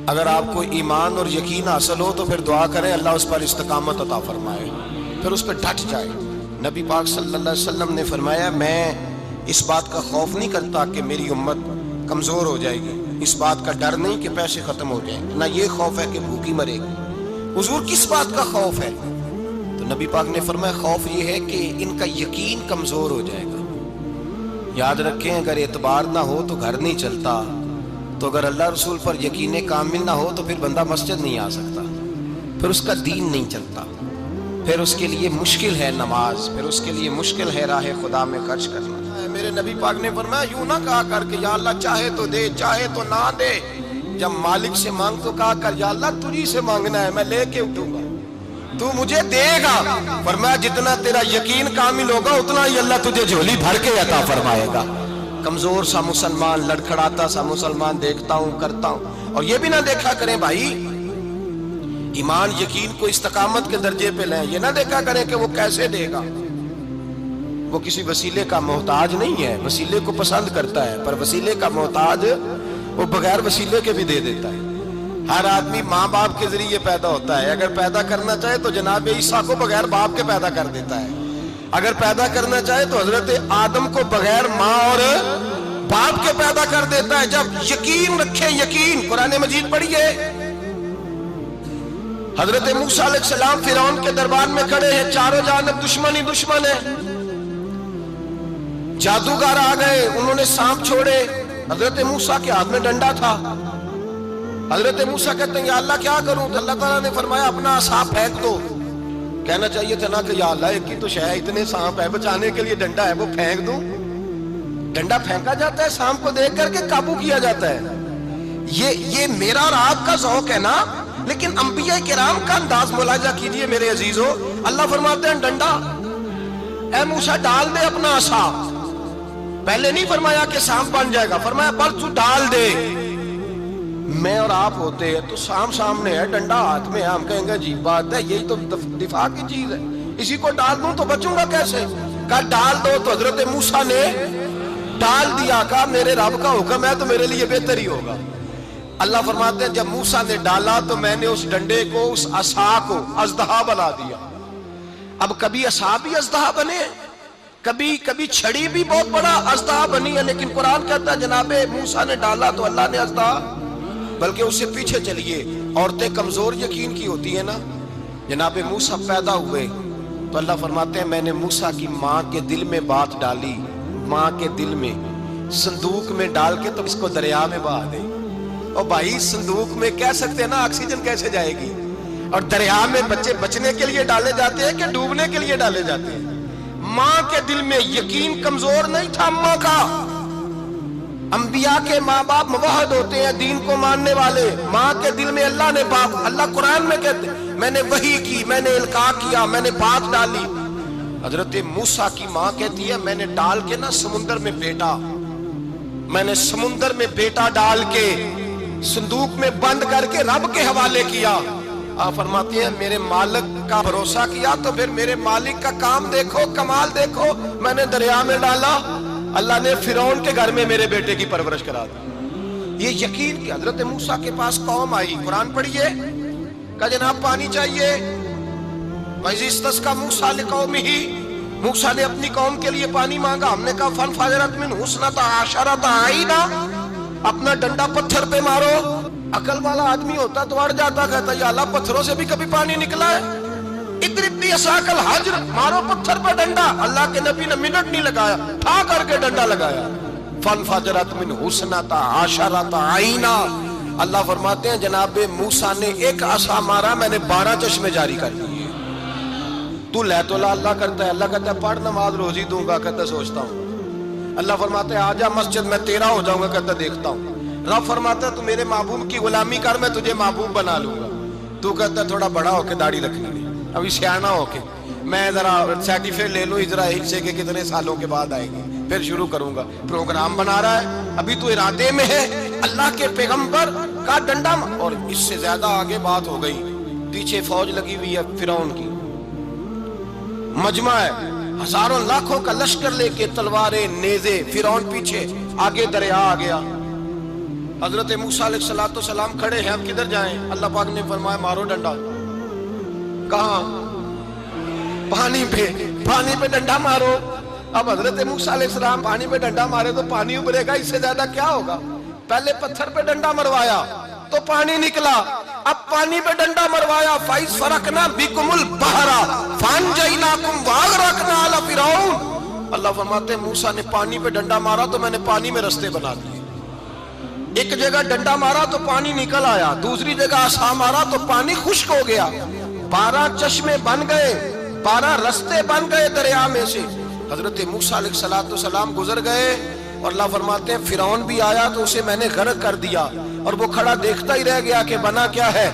اگر آپ کو ایمان اور یقین حاصل ہو تو پھر دعا کریں اللہ اس پر استقامت عطا فرمائے، پھر اس پہ ڈٹ جائے۔ نبی پاک صلی اللہ علیہ وسلم نے فرمایا میں اس بات کا خوف نہیں کرتا کہ میری امت کمزور ہو جائے گی، اس بات کا ڈر نہیں کہ پیسے ختم ہو جائیں، نہ یہ خوف ہے کہ بھوکی مرے گی۔ حضور کس بات کا خوف ہے؟ تو نبی پاک نے فرمایا خوف یہ ہے کہ ان کا یقین کمزور ہو جائے گا۔ یاد رکھیں اگر اعتبار نہ ہو تو گھر نہیں چلتا، تو اگر اللہ رسول پر یقین کامل نہ ہو تو پھر بندہ مسجد نہیں آ سکتا، پھر اس کا دین نہیں چلتا، پھر اس کے لیے مشکل ہے نماز، پھر اس کے لیے مشکل ہے راہ خدا میں خرچ کرنا۔ میرے نبی پاک نے فرمایا یوں نہ کہا کر کہ یا اللہ چاہے تو دے چاہے تو نہ دے، جب مالک سے مانگ تو کہا کر یا اللہ تجھی سے مانگنا ہے، میں لے کے اٹھوں گا، تو مجھے دے گا۔ فرمایا جتنا تیرا یقین کامل ہوگا اتنا ہی اللہ تجھے جھولی بھر کے عطا فرمائے گا۔ کمزور سا مسلمان، لڑکھڑاتا سا مسلمان دیکھتا ہوں کرتا ہوں، اور یہ بھی نہ دیکھا کریں بھائی ایمان یقین کو استقامت کے درجے پہ لیں، یہ نہ دیکھا کریں کہ وہ کیسے دے گا، وہ کسی وسیلے کا محتاج نہیں ہے، وسیلے کو پسند کرتا ہے، پر وسیلے کا محتاج وہ بغیر وسیلے کے بھی دے دیتا ہے۔ ہر آدمی ماں باپ کے ذریعے پیدا ہوتا ہے، اگر پیدا کرنا چاہے تو جناب عیسیٰ کو بغیر باپ کے پیدا کر دیتا ہے، اگر پیدا کرنا چاہے تو حضرت آدم کو بغیر ماں اور باپ کے پیدا کر دیتا ہے۔ جب یقین رکھیں، یقین قرآن مجید پڑھیے، حضرت موسیٰ علیہ السلام فرعون کے دربار میں کھڑے ہیں، چاروں جانب دشمن ہی دشمن ہے، جادوگر آ گئے، انہوں نے سانپ چھوڑے، حضرت موسیٰ کے ہاتھ میں ڈنڈا تھا، حضرت موسیٰ کہتے ہیں یا اللہ کیا کروں؟ تو اللہ تعالیٰ نے فرمایا اپنا عصا پھینک دو۔ کہنا چاہیے تھا نا کہ یا اللہ ایک ہی تو شے ہے، اتنے سانپ ہے، بچانے کے لیے ڈنڈا ہے وہ پھینک دوں؟ ڈنڈا پھینکا جاتا ہے، سانپ کو دیکھ کر کے قابو کیا جاتا ہے۔ یہ میرا اور آپ کا ذوق ہے نا، لیکن انبیاء کرام کا انداز ملاحظہ کیجئے میرے عزیزو۔ اللہ فرماتے ہیں ڈنڈا اے موسیٰ ڈال دے اپنا عصا، پہلے نہیں فرمایا کہ سانپ بن جائے گا، فرمایا بس تو ڈال دے۔ میں اور آپ ہوتے ہیں تو سانپ سامنے ہے، ڈنڈا ہاتھ میں ہے، ہم کہیں گے عجیب بات ہے، یہی تو دفاع کی چیز ہے، اسی کو ڈال دوں تو بچوں گا کیسے؟ کہا ڈال دو، تو حضرت موسیٰ نے ڈال دیا، کہا میرے رب کا حکم ہے تو میرے لیے بہتر ہی ہوگا۔ اللہ فرماتے ہیں جب موسیٰ نے ڈالا تو میں نے اس ڈنڈے کو، اس عصا کو اژدہا بنا دیا۔ اب کبھی عصا بھی اژدہا بنے، کبھی چھڑی بھی بہت بڑا اژدہا بنی ہے، لیکن قرآن کہتا ہے جناب موسیٰ نے ڈالا تو اللہ نے اژدہا، بلکہ اس سے پیچھے چلیے، عورتیں کمزور یقین کی ہوتی ہیں نا، جناب موسیٰ پیدا ہوئے تو اللہ فرماتے ہیں میں نے موسیٰ کی ماں کے دل میں بات ڈالی، ماں کے دل میں صندوق میں ڈال کے تو اس کو دریا میں بہا دے۔ اور بھائی صندوق میں کہہ سکتے ہیں نا آکسیجن کیسے جائے گی، اور دریا میں بچے بچنے کے لیے ڈالے جاتے ہیں کہ ڈوبنے کے لیے ڈالے جاتے ہیں؟ ماں کے دل میں یقین کمزور نہیں تھا ماں کا۔ انبیاء کے ماں باپ موحد ہوتے ہیں، دین کو ماننے والے، ماں کے دل میں اللہ نے باپ، اللہ قرآن میں کہتے ہیں میں نے وحی کی، میں نے القاء کیا، میں نے بات ڈالی۔ حضرت موسیٰ کی ماں کہتی ہے میں نے ڈال کے نا سمندر میں بیٹا، میں نے سمندر میں بیٹا ڈال کے صندوق میں بند کر کے رب کے حوالے کیا۔ آپ فرماتے ہیں میرے مالک کا بھروسہ کیا تو پھر میرے مالک کا کام دیکھو، کمال دیکھو، میں نے دریا میں ڈالا، اللہ نے فرعون کے گھر میں میرے بیٹے کی پرورش کرا دی۔ یہ یقین کہ حضرت موسیٰ کے پاس قوم آئی، قرآن پڑھیے، کہا جناب پانی چاہیے، وَإِذِ اسْتَسْقَىٰ مُوسَىٰ لِقَوْمِهِ، موسیٰ نے اپنی قوم کے لیے پانی مانگا، ہم نے کہا فَانْفَجَرَتْ مِنْهُ اثْنَتَا عَشَرَةَ عَيْنًا، اپنا ڈنڈا پتھر پہ مارو۔ عقل والا آدمی ہوتا تو اڑ جاتا، کہتا یا اللہ پتھروں سے بھی کبھی پانی نکلا ہے؟ اضرب بعصاک الحجر، مارو پتھر پہ ڈنڈا۔ اللہ کے نبی نے منٹ نہیں لگایا، ٹھا کر کے ڈنڈا لگایا، فَانْفَجَرَتْ مِنْهُ اثْنَتَا عَشَرَةَ عَيْنًا۔ اللہ فرماتے ہیں جناب موسیٰ نے ایک عصا مارا، میں نے 12 چشمے جاری کر دیے۔ تو لے تو اللہ کرتا ہے، اللہ کہتا ہے پڑھ نماز روزی دوں گا، کہتا ہے سوچتا ہوں۔ اللہ فرماتا ہے آجا مسجد میں تیرا ہو جاؤں گا، کہتا ہے دیکھتا ہوں۔ رب فرماتا ہے تو میرے محبوب کی غلامی کر، میں تجھے محبوب بنا لوں گا۔ تو کہتا ہے تھوڑا بڑا ہو کے داڑھی رکھنی ہے، ابھی سیانا ہو کے میں ذرا سرٹیفکیٹ لے لوں اجرا حصے کے کتنے سالوں کے بعد آئے گی، پھر شروع کروں گا۔ پروگرام بنا رہا ہے، ابھی تو ارادے میں ہے۔ اللہ کے پیغمبر کا ڈنڈا، اور اس سے زیادہ آگے بات ہو گئی، پیچھے فوج لگی ہوئی ہے فرعون کی، مجمع ہے، ہزاروں لاکھوں کا لشکر لے کے، تلواریں نیزے، فرعون پیچھے، آگے دریا آ گیا۔ حضرت موسیٰ علیہ السلام کھڑے ہیں، اب کدھر جائیں؟ اللہ پاک نے فرمایا مارو ڈنڈا۔ کہاں؟ پانی پہ ڈنڈا مارو۔ اب حضرت موسیٰ علیہ السلام پانی پہ ڈنڈا مارے تو پانی ابھرے گا، اس سے زیادہ کیا ہوگا؟ پہلے پتھر پہ ڈنڈا مروایا تو پانی نکلا، اب پانی پہ ڈنڈا مروایا، فَإِذْ فَرَقْنَا بِكُمُ الْبَحْرَ فَأَنْجَيْنَاكُمْ وَأَغْرَقْنَا آلَ فِرْعَوْنَ۔ اللہ فرماتے ہیں موسیٰ نے پانی پہ ڈنڈا مارا تو میں نے پانی میں رستے بنا دیے۔ ایک جگہ ڈنڈا مارا تو پانی نکل آیا، دوسری جگہ عصا مارا تو پانی خشک ہو گیا، 12 چشمے بن گئے، 12 رستے بن گئے دریا میں سے۔ حضرت موسیٰ علیہ السلام گزر گئے اور اللہ فرماتے ہیں فرعون بھی آیا تو اسے میں نے غرق کر دیا، اور وہ کھڑا دیکھتا ہی رہ گیا کہ بنا کیا ہے۔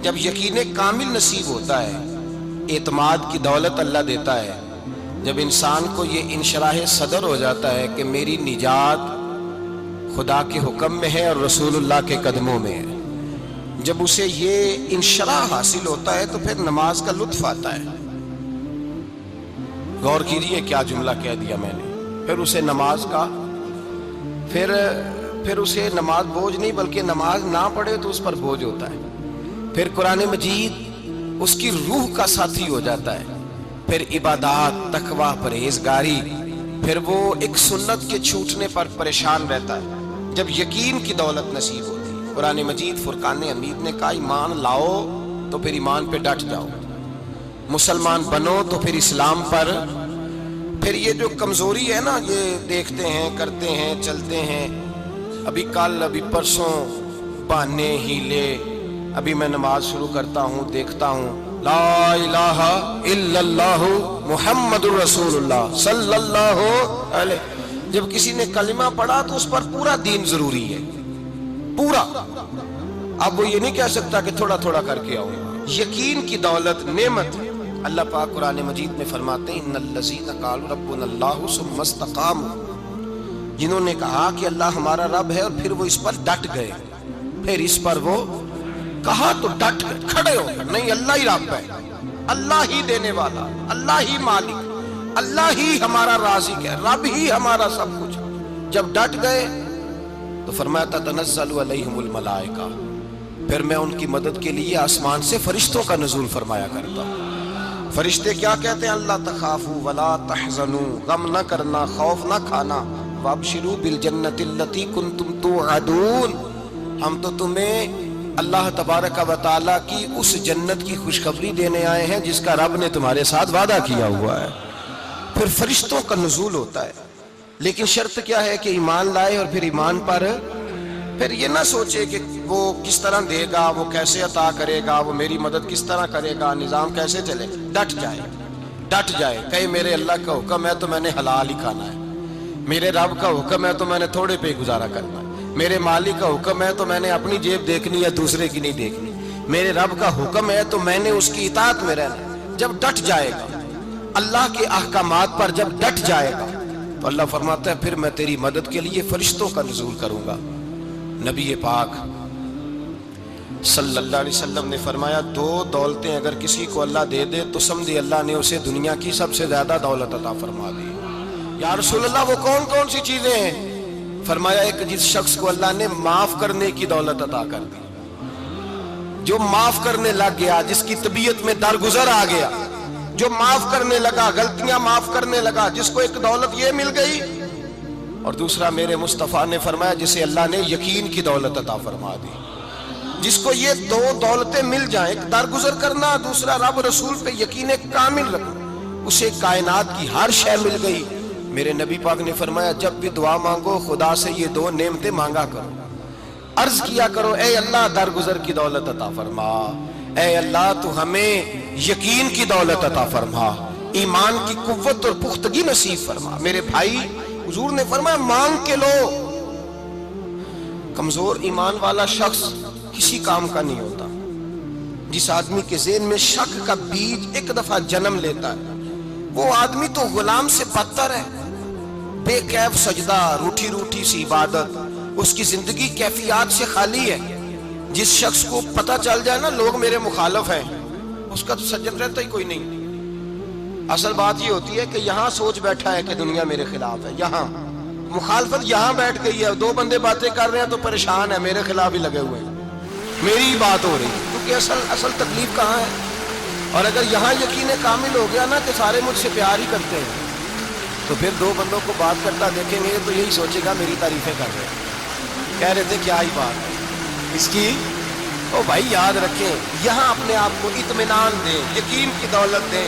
جب یقین کامل نصیب ہوتا ہے، اعتماد کی دولت اللہ دیتا ہے، جب انسان کو یہ انشراح صدر ہو جاتا ہے کہ میری نجات خدا کے حکم میں ہے اور رسول اللہ کے قدموں میں ہے، جب اسے یہ انشراح حاصل ہوتا ہے تو پھر نماز کا لطف آتا ہے۔ غور کیجئے کیا جملہ کہہ دیا میں نے۔ پھر اسے نماز کا پھر اسے نماز بوجھ نہیں بلکہ نماز نہ پڑھے تو اس پر بوجھ ہوتا ہے۔ پھر قرآن مجید اس کی روح کا ساتھی ہو جاتا ہے، پھر عبادات، تقوی، پرہیزگاری، پھر وہ ایک سنت کے چھوٹنے پر پریشان رہتا ہے جب یقین کی دولت نصیب ہوتی ہے۔ قرآن مجید فرقان حمید نے کہا ایمان لاؤ تو پھر ایمان پہ ڈٹ جاؤ، مسلمان بنو تو پھر اسلام پر۔ پھر یہ جو کمزوری ہے نا، یہ دیکھتے ہیں، کرتے ہیں، چلتے ہیں، ابھی کل، ابھی پرسوں، بہانے، ہیلے، ابھی میں نماز شروع کرتا ہوں، دیکھتا ہوں لا الہ الا اللہ محمد الرسول اللہ صلی اللہ علیہ۔ جب کسی نے کلمہ پڑھا تو اس پر پورا دین ضروری ہے، پورا۔ اب وہ یہ نہیں کہہ سکتا کہ تھوڑا تھوڑا کر کے آؤں۔ یقین کی دولت نعمت۔ اللہ پاک قرآن مجید میں فرماتے ہیں ان الذین قالوا ربنا اللہ ثم استقاموا، جنہوں نے کہا کہ اللہ ہمارا رب ہے اور پھر وہ اس پر ڈٹ گئے، پھر اس پر وہ کہا تو ڈٹ گئے، کھڑے ہو گئے، نہیں اللہ ہی رب ہے، اللہ ہی دینے والا، اللہ ہی مالک، اللہ ہی ہمارا رازق ہے، رب ہی ہمارا سب کچھ۔ جب ڈٹ گئے تو فرمایا تتنزل علیہم الملائکہ، پھر میں ان کی مدد کے لیے آسمان سے فرشتوں کا نزول فرمایا کرتا ہوں۔ فرشتے کیا کہتے ہیں؟ اللہ تخافوا ولا تحزنوا، غم نہ کرنا، خوف نہ کھانا، وابشروا بالجنۃ التی کنتم توعدون، ہم تو تمہیں اللہ تبارک و تعالیٰ کی اس جنت کی خوشخبری دینے آئے ہیں جس کا رب نے تمہارے ساتھ وعدہ کیا ہوا ہے۔ پھر فرشتوں کا نزول ہوتا ہے، لیکن شرط کیا ہے کہ ایمان لائے، اور پھر ایمان پر پھر یہ نہ سوچے کہ وہ کس طرح دے گا، وہ کیسے عطا کرے گا، وہ میری مدد کس طرح کرے گا، نظام کیسے چلے۔ ڈٹ جائے، کہے میرے اللہ کا حکم ہے تو میں نے حلال ہی کھانا ہے، میرے رب کا حکم ہے تو میں نے تھوڑے پہ گزارا کرنا ہے، میرے مالک کا حکم ہے تو میں نے اپنی جیب دیکھنی ہے، دوسرے کی نہیں دیکھنی، میرے رب کا حکم ہے تو میں نے اس کی اطاعت میں رہنا۔ جب ڈٹ جائے گا اللہ کے احکامات پر، جب ڈٹ جائے گا تو اللہ فرماتا ہے پھر میں تیری مدد کے لیے فرشتوں کا نزول کروں گا۔ نبی پاک صلی اللہ علیہ وسلم نے فرمایا 2 دولتیں اگر کسی کو اللہ دے دے تو سمجھے اللہ نے اسے دنیا کی سب سے زیادہ دولت عطا فرما دی۔ یا رسول اللہ وہ کون کون سی چیزیں ہیں؟ فرمایا ایک جس شخص کو اللہ نے معاف کرنے کی دولت عطا کر دی، جو معاف کرنے لگ گیا، جس کی طبیعت میں درگزر آ گیا، جو معاف کرنے لگا، غلطیاں معاف کرنے لگا، جس کو ایک دولت یہ مل گئی۔ اور دوسرا میرے مصطفیٰ نے فرمایا جسے اللہ نے یقین کی دولت عطا فرما دی، جس کو یہ 2 دولتیں مل جائیں، ایک درگزر کرنا، دوسرا رب رسول پہ یقین کامل رکھنا، اسے کائنات کی ہر شے مل گئی۔ میرے نبی پاک نے فرمایا جب بھی دعا مانگو خدا سے یہ 2 نعمتیں مانگا کرو، عرض کیا کرو اے اللہ درگزر کی دولت عطا فرما، اے اللہ تو ہمیں یقین کی دولت عطا فرما، ایمان کی قوت اور پختگی نصیب فرما۔ میرے بھائی حضور نے فرمایا مانگ کے لو۔ کمزور ایمان والا شخص کسی کام کا نہیں ہوتا۔ جس آدمی کے ذہن میں شک کا بیج ایک دفعہ جنم لیتا ہے وہ آدمی تو غلام سے بدتر ہے۔ بے کیف سجدہ، روٹھی روٹھی سی عبادت، اس کی زندگی کیفیات سے خالی ہے۔ جس شخص کو پتہ چل جائے نا لوگ میرے مخالف ہیں، اس کا تو سجن رہتا ہی کوئی نہیں۔ اصل بات یہ ہوتی ہے کہ یہاں سوچ بیٹھا ہے کہ دنیا میرے خلاف ہے، یہاں مخالفت یہاں بیٹھ گئی ہے، دو بندے باتیں کر رہے ہیں تو پریشان ہے، میرے خلاف ہی لگے ہوئے ہیں، میری ہی بات ہو رہی ہے، کیونکہ اصل تکلیف کہاں ہے؟ اور اگر یہاں یقین کامل ہو گیا نا کہ سارے مجھ سے پیار ہی کرتے ہیں، تو پھر دو بندوں کو بات کرتا دیکھیں گے تو یہی سوچے گا میری تعریفیں کر رہے ہیں، کہہ رہے تھے کیا ہی بات ہے اس کی۔ او بھائی یاد رکھیں، یہاں اپنے آپ کو اطمینان دیں، یقین کی دولت دیں۔